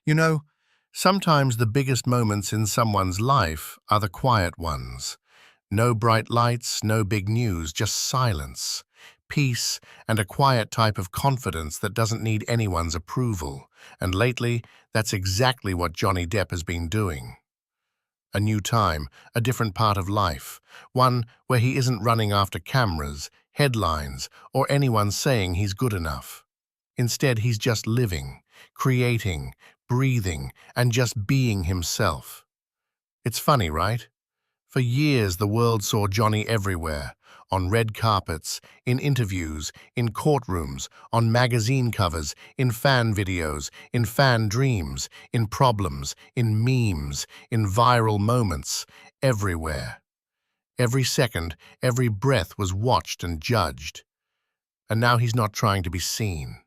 You know, sometimes the biggest moments in someone's life are the quiet ones. No bright lights, no big news, just silence, peace, and a quiet type of confidence that doesn't need anyone's approval. And lately, that's exactly what Johnny Depp has been doing. A new time, a different part of life, one where he isn't running after cameras, headlines, or anyone saying he's good enough. Instead, he's just living, creating, breathing, and just being himself. It's funny, right? For years, the world saw Johnny everywhere, on red carpets, in interviews, in courtrooms, on magazine covers, in fan videos, in fan dreams, in problems, in memes, in viral moments, everywhere. Every second, every breath was watched and judged. And now he's not trying to be seen.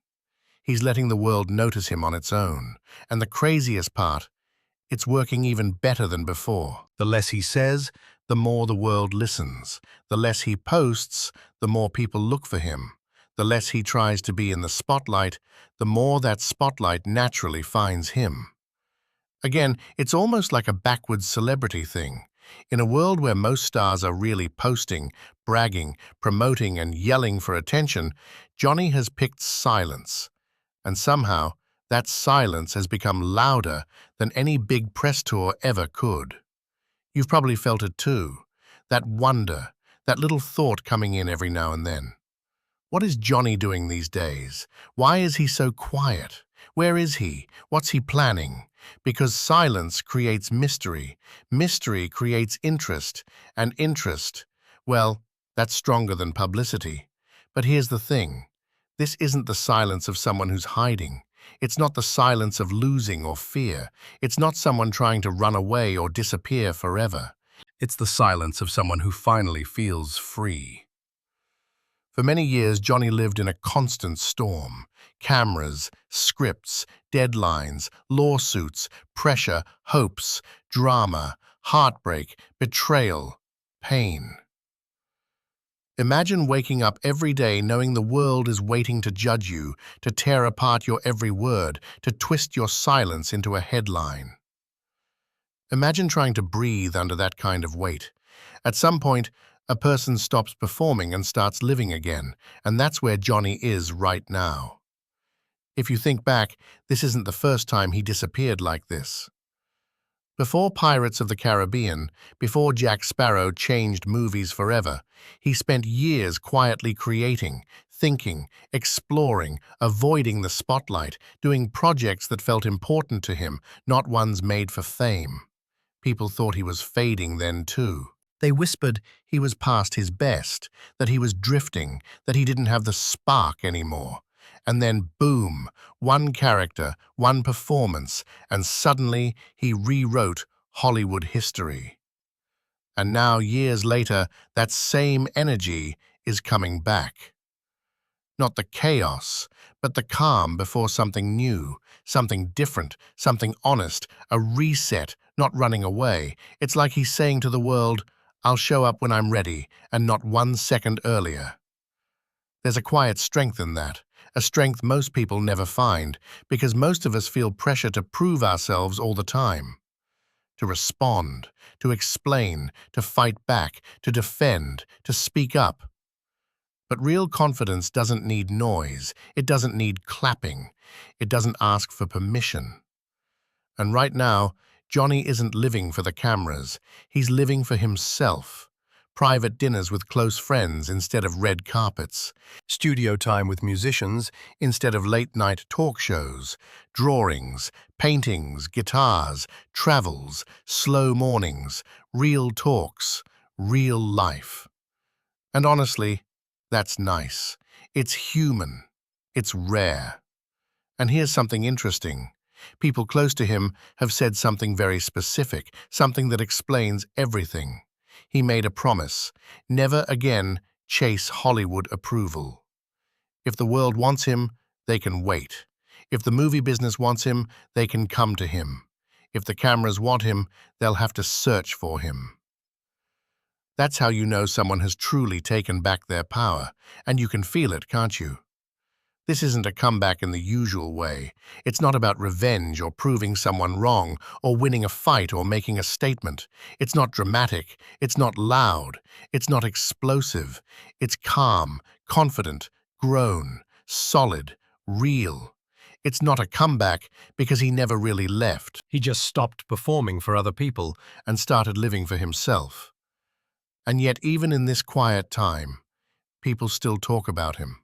He's letting the world notice him on its own. And the craziest part, it's working even better than before. The less he says, the more the world listens. The less he posts, the more people look for him. The less he tries to be in the spotlight, the more that spotlight naturally finds him. Again, it's almost like a backwards celebrity thing. In a world where most stars are really posting, bragging, promoting, and yelling for attention, Johnny has picked silence. And somehow, that silence has become louder than any big press tour ever could. You've probably felt it too. That wonder, that little thought coming in every now and then. What is Johnny doing these days? Why is he so quiet? Where is he? What's he planning? Because silence creates mystery. Mystery creates interest. And interest, well, that's stronger than publicity. But here's the thing. This isn't the silence of someone who's hiding. It's not the silence of losing or fear. It's not someone trying to run away or disappear forever. It's the silence of someone who finally feels free. For many years, Johnny lived in a constant storm. Cameras, scripts, deadlines, lawsuits, pressure, hopes, drama, heartbreak, betrayal, pain. Imagine waking up every day knowing the world is waiting to judge you, to tear apart your every word, to twist your silence into a headline. Imagine trying to breathe under that kind of weight. At some point, a person stops performing and starts living again, and that's where Johnny is right now. If you think back, this isn't the first time he disappeared like this. Before Pirates of the Caribbean, before Jack Sparrow changed movies forever, he spent years quietly creating, thinking, exploring, avoiding the spotlight, doing projects that felt important to him, not ones made for fame. People thought he was fading then too. They whispered he was past his best, that he was drifting, that he didn't have the spark anymore. And then, boom, one character, one performance, and suddenly he rewrote Hollywood history. And now, years later, that same energy is coming back. Not the chaos, but the calm before something new, something different, something honest, a reset, not running away. It's like he's saying to the world, I'll show up when I'm ready, and not 1 second earlier. There's a quiet strength in that, a strength most people never find, because most of us feel pressure to prove ourselves all the time. To respond, to explain, to fight back, to defend, to speak up. But real confidence doesn't need noise, it doesn't need clapping, it doesn't ask for permission. And right now, Johnny isn't living for the cameras, he's living for himself. Private dinners with close friends instead of red carpets, studio time with musicians instead of late-night talk shows, drawings, paintings, guitars, travels, slow mornings, real talks, real life. And honestly, that's nice. It's human. It's rare. And here's something interesting. People close to him have said something very specific, something that explains everything. He made a promise, never again chase Hollywood approval. If the world wants him, they can wait. If the movie business wants him, they can come to him. If the cameras want him, they'll have to search for him. That's how you know someone has truly taken back their power, and you can feel it, can't you? This isn't a comeback in the usual way. It's not about revenge or proving someone wrong or winning a fight or making a statement. It's not dramatic. It's not loud. It's not explosive. It's calm, confident, grown, solid, real. It's not a comeback because he never really left. He just stopped performing for other people and started living for himself. And yet, even in this quiet time, people still talk about him.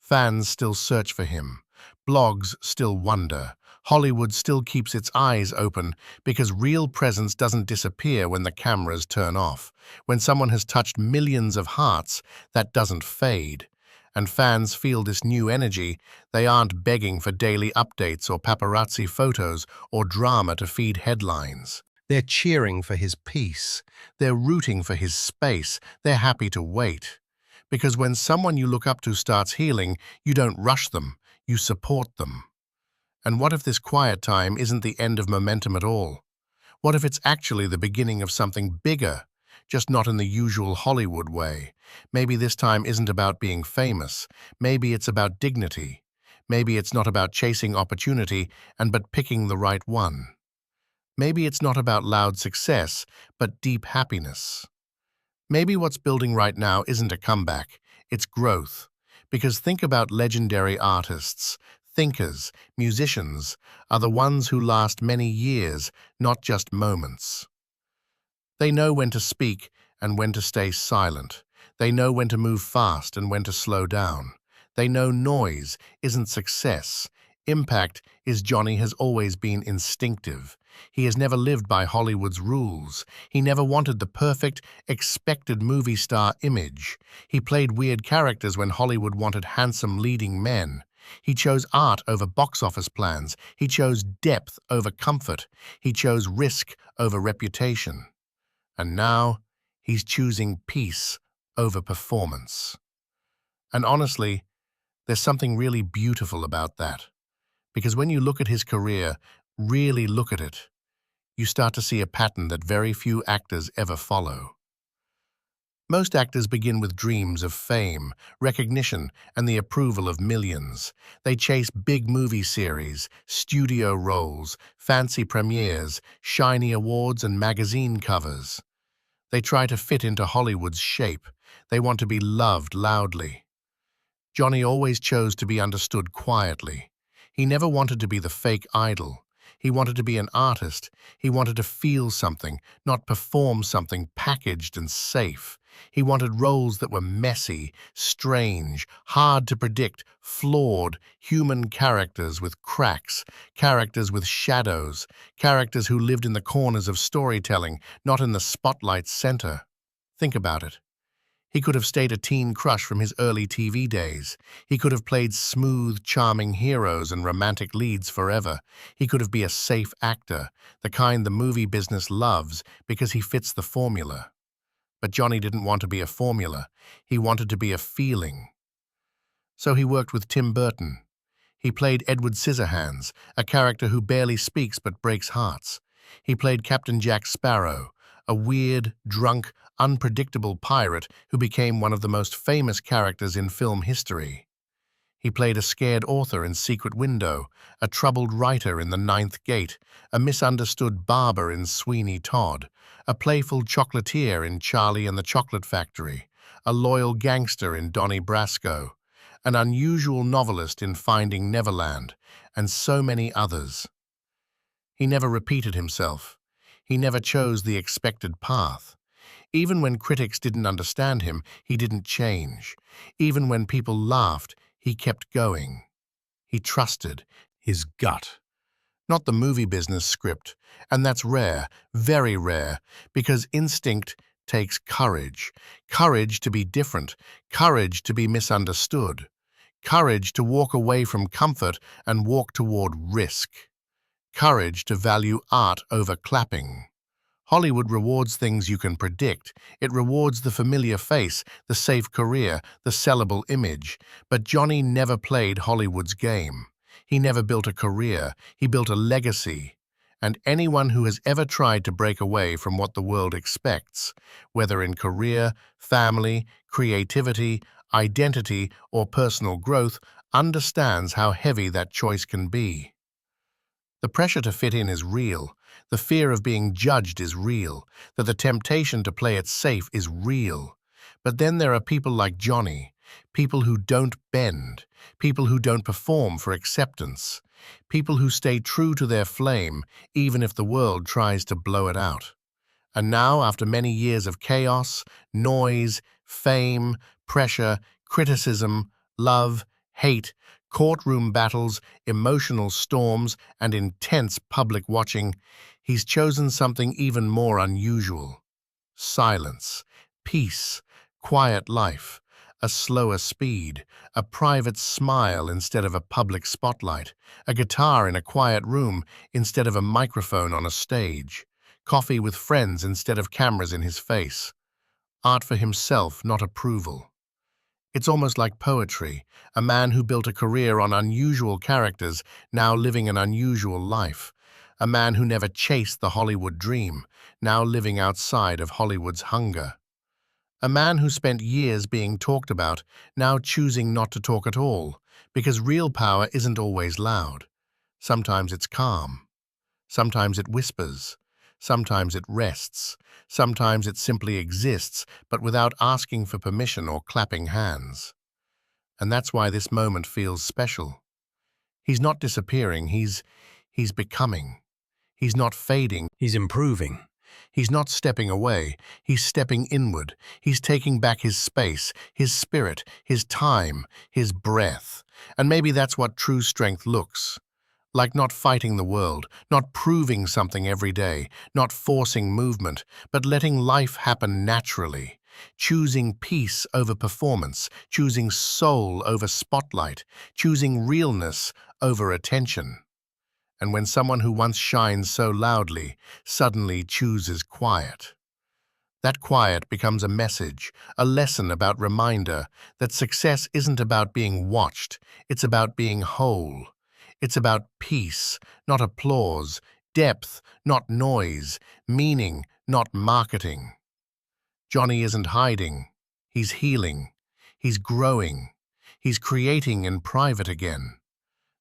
Fans still search for him. Blogs still wonder. Hollywood still keeps its eyes open because real presence doesn't disappear when the cameras turn off. When someone has touched millions of hearts, that doesn't fade. And fans feel this new energy. They aren't begging for daily updates or paparazzi photos or drama to feed headlines. They're cheering for his peace. They're rooting for his space. They're happy to wait. Because when someone you look up to starts healing, you don't rush them, you support them. And what if this quiet time isn't the end of momentum at all? What if it's actually the beginning of something bigger, just not in the usual Hollywood way? Maybe this time isn't about being famous. Maybe it's about dignity. Maybe it's not about chasing opportunity but picking the right one. Maybe it's not about loud success, but deep happiness. Maybe what's building right now isn't a comeback, it's growth. Because think about legendary artists, thinkers, musicians are the ones who last many years, not just moments. They know when to speak and when to stay silent. They know when to move fast and when to slow down. They know noise isn't success. Impact is Johnny has always been instinctive. He has never lived by Hollywood's rules. He never wanted the perfect, expected movie star image. He played weird characters when Hollywood wanted handsome leading men. He chose art over box office plans. He chose depth over comfort. He chose risk over reputation. And now, he's choosing peace over performance. And honestly, there's something really beautiful about that. Because when you look at his career, really look at it, you start to see a pattern that very few actors ever follow. Most actors begin with dreams of fame, recognition, and the approval of millions. They chase big movie series, studio roles, fancy premieres, shiny awards, and magazine covers. They try to fit into Hollywood's shape. They want to be loved loudly. Johnny always chose to be understood quietly. He never wanted to be the fake idol. He wanted to be an artist. He wanted to feel something, not perform something packaged and safe. He wanted roles that were messy, strange, hard to predict, flawed, human characters with cracks, characters with shadows, characters who lived in the corners of storytelling, not in the spotlight's center. Think about it. He could have stayed a teen crush from his early TV days. He could have played smooth, charming heroes and romantic leads forever. He could have been a safe actor, the kind the movie business loves because he fits the formula. But Johnny didn't want to be a formula. He wanted to be a feeling. So he worked with Tim Burton. He played Edward Scissorhands, a character who barely speaks but breaks hearts. He played Captain Jack Sparrow, a weird, drunk, unpredictable pirate who became one of the most famous characters in film history. He played a scared author in Secret Window, a troubled writer in The Ninth Gate, a misunderstood barber in Sweeney Todd, a playful chocolatier in Charlie and the Chocolate Factory, a loyal gangster in Donnie Brasco, an unusual novelist in Finding Neverland, and so many others. He never repeated himself. He never chose the expected path. Even when critics didn't understand him, he didn't change. Even when people laughed, he kept going. He trusted his gut, not the movie business script. And that's rare, very rare, because instinct takes courage. Courage to be different, courage to be misunderstood, courage to walk away from comfort and walk toward risk, courage to value art over clapping. Hollywood rewards things you can predict. It rewards the familiar face, the safe career, the sellable image. But Johnny never played Hollywood's game. He never built a career. He built a legacy. And anyone who has ever tried to break away from what the world expects, whether in career, family, creativity, identity, or personal growth, understands how heavy that choice can be. The pressure to fit in is real, the fear of being judged is real, that the temptation to play it safe is real. But then there are people like Johnny, people who don't bend, people who don't perform for acceptance, people who stay true to their flame even if the world tries to blow it out. And now, after many years of chaos, noise, fame, pressure, criticism, love, hate, courtroom battles, emotional storms, and intense public watching, he's chosen something even more unusual. Silence, peace, quiet life, a slower speed, a private smile instead of a public spotlight, a guitar in a quiet room instead of a microphone on a stage, coffee with friends instead of cameras in his face, art for himself, not approval. It's almost like poetry, a man who built a career on unusual characters, now living an unusual life, a man who never chased the Hollywood dream, now living outside of Hollywood's hunger. A man who spent years being talked about, now choosing not to talk at all, because real power isn't always loud. Sometimes it's calm. Sometimes it whispers. Sometimes it rests. Sometimes it simply exists, but without asking for permission or clapping hands. And that's why this moment feels special. He's not disappearing, he's becoming. He's not fading, he's improving. He's not stepping away, he's stepping inward. He's taking back his space, his spirit, his time, his breath. And maybe that's what true strength looks like, not fighting the world, not proving something every day, not forcing movement, but letting life happen naturally, choosing peace over performance, choosing soul over spotlight, choosing realness over attention. And when someone who once shined so loudly suddenly chooses quiet, that quiet becomes a message, a lesson about reminder that success isn't about being watched, it's about being whole. It's about peace, not applause, depth, not noise, meaning, not marketing. Johnny isn't hiding. He's healing. He's growing. He's creating in private again.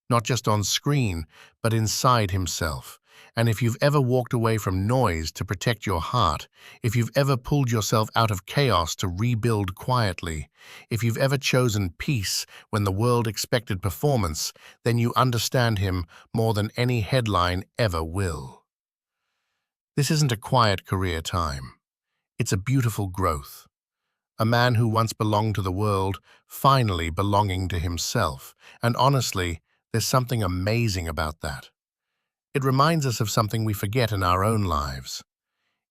Not just on screen, but inside himself. And if you've ever walked away from noise to protect your heart, if you've ever pulled yourself out of chaos to rebuild quietly, if you've ever chosen peace when the world expected performance, then you understand him more than any headline ever will. This isn't a quiet career time. It's a beautiful growth. A man who once belonged to the world, finally belonging to himself. And honestly, there's something amazing about that. It reminds us of something we forget in our own lives.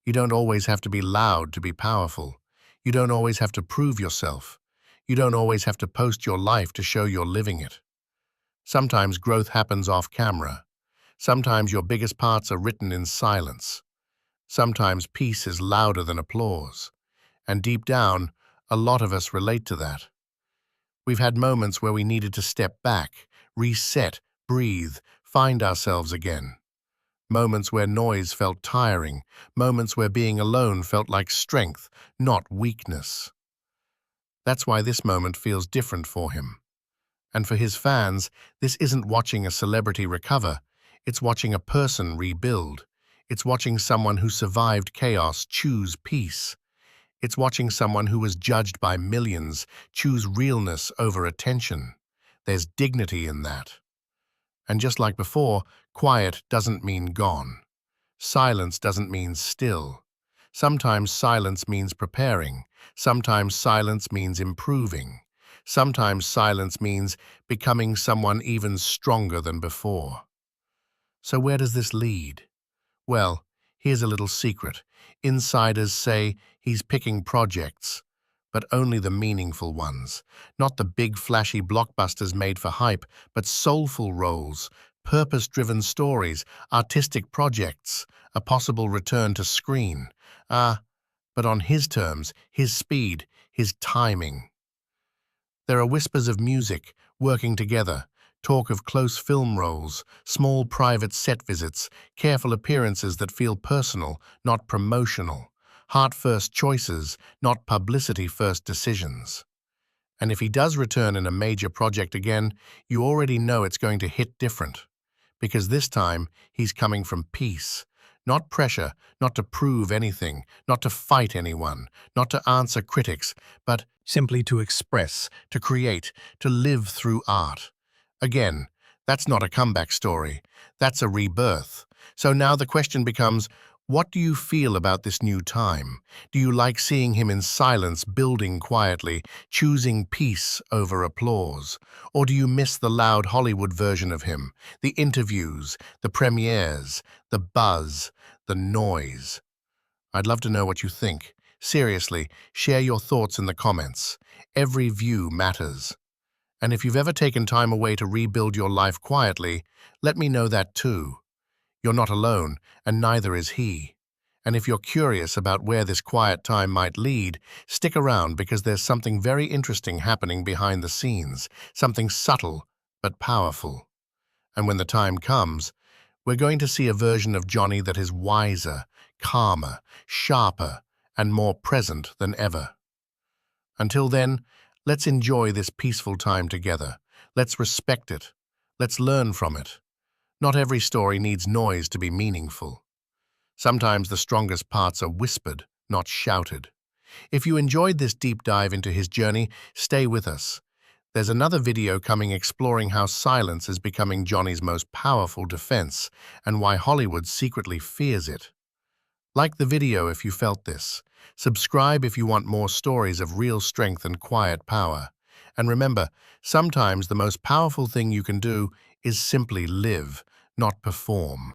You don't always have to be loud to be powerful. You don't always have to prove yourself. You don't always have to post your life to show you're living it. Sometimes growth happens off camera. Sometimes your biggest parts are written in silence. Sometimes peace is louder than applause. And deep down, a lot of us relate to that. We've had moments where we needed to step back, reset, breathe, find ourselves again. Moments where noise felt tiring, moments where being alone felt like strength, not weakness. That's why this moment feels different for him. And for his fans, this isn't watching a celebrity recover, it's watching a person rebuild. It's watching someone who survived chaos choose peace. It's watching someone who was judged by millions choose realness over attention. There's dignity in that. And just like before, quiet doesn't mean gone. Silence doesn't mean still. Sometimes silence means preparing. Sometimes silence means improving. Sometimes silence means becoming someone even stronger than before. So where does this lead? Well, here's a little secret. Insiders say he's picking projects, but only the meaningful ones. Not the big flashy blockbusters made for hype, but soulful roles, purpose-driven stories, artistic projects, a possible return to screen. But on his terms, his speed, his timing. There are whispers of music, working together, talk of close film roles, small private set visits, careful appearances that feel personal, not promotional, heart-first choices, not publicity-first decisions. And if he does return in a major project again, you already know it's going to hit different. Because this time, he's coming from peace. Not pressure, not to prove anything, not to fight anyone, not to answer critics, but simply to express, to create, to live through art. Again, that's not a comeback story. That's a rebirth. So now the question becomes, what do you feel about this new time? Do you like seeing him in silence, building quietly, choosing peace over applause? Or do you miss the loud Hollywood version of him, the interviews, the premieres, the buzz, the noise? I'd love to know what you think. Seriously, share your thoughts in the comments. Every view matters. And if you've ever taken time away to rebuild your life quietly, let me know that too. You're not alone, and neither is he. And if you're curious about where this quiet time might lead, stick around because there's something very interesting happening behind the scenes, something subtle but powerful. And when the time comes, we're going to see a version of Johnny that is wiser, calmer, sharper, and more present than ever. Until then, let's enjoy this peaceful time together. Let's respect it. Let's learn from it. Not every story needs noise to be meaningful. Sometimes the strongest parts are whispered, not shouted. If you enjoyed this deep dive into his journey, stay with us. There's another video coming exploring how silence is becoming Johnny's most powerful defense and why Hollywood secretly fears it. Like the video if you felt this. Subscribe if you want more stories of real strength and quiet power. And remember, sometimes the most powerful thing you can do is simply live, not perform.